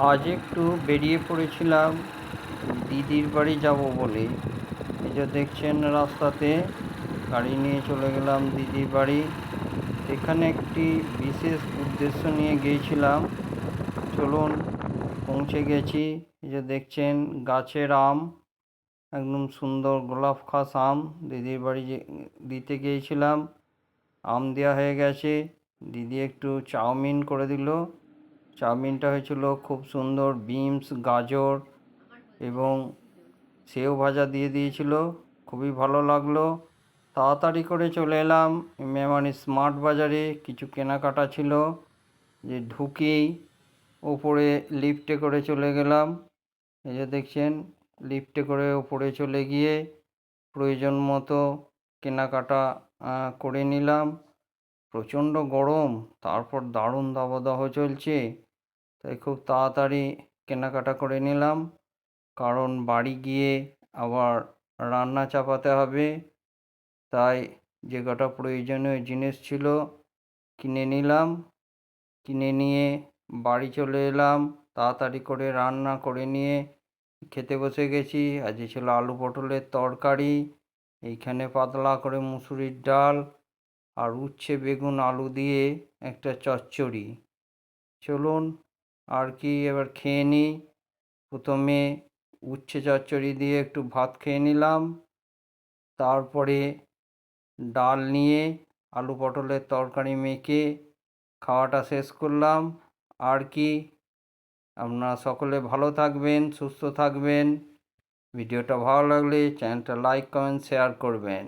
আজ একটু বেরিয়ে পড়েছিলাম দিদির বাড়ি যাব বলে। এই যে দেখছেন রাস্তাতে গাড়ি নিয়ে চলে গেলাম দিদির বাড়ি। এখানে একটি বিশেষ উদ্দেশ্য নিয়ে গিয়েছিলাম। চলুন, পৌঁছে গেছি। এই যে দেখছেন গাছের আম, একদম সুন্দর গোলাপ খাস আম দিদির বাড়ি দিতে গিয়েছিলাম। আম দেওয়া হয়ে গেছে। দিদি একটু চাউমিন করে দিল। চাউমিনটা হয়েছিল খুব সুন্দর, বিনস, গাজর এবং সেও ভাজা দিয়ে দিয়েছিল, খুবই ভালো লাগলো। তাড়াতাড়ি করে চলে এলাম মেমারি স্মার্ট বাজারে, কিছু কেনাকাটা ছিল। যে ঢুকেই ওপরে লিফটে করে চলে গেলাম। এই যে দেখছেন লিফটে করে ওপরে চলে গিয়ে প্রয়োজন মতো কেনাকাটা করে নিলাম। প্রচণ্ড গরম, তারপর দারুণ দাবদাহ চলছে, তাই খুব তাড়াতাড়ি কেনাকাটা করে নিলাম, কারণ বাড়ি গিয়ে আবার রান্না চাপাতে হবে। তাই যে কটা প্রয়োজনীয় জিনিস ছিল কিনে নিলাম। কিনে নিয়ে বাড়ি চলে এলাম, তাড়াতাড়ি করে রান্না করে নিয়ে খেতে বসে গেছি। আজকে ছিল আলু পটলের তরকারি, এইখানে পাতলা করে মুসুরির ডাল, আর উচ্ছে বেগুন আলু দিয়ে একটা চচ্চড়ি। চলুন আর কি এবার খেয়ে নিই। প্রথমে উচ্ছে চচ্চড়ি দিয়ে একটু ভাত খেয়ে নিলাম, তারপরে ডাল নিয়ে আলু পটলের তরকারি মেখে খাওয়াটা শেষ করলাম। আর কি, আপনারা সকলে ভালো থাকবেন, সুস্থ থাকবেন। ভিডিওটা ভালো লাগলে চ্যানেলটা লাইক, কমেন্ট, শেয়ার করবেন।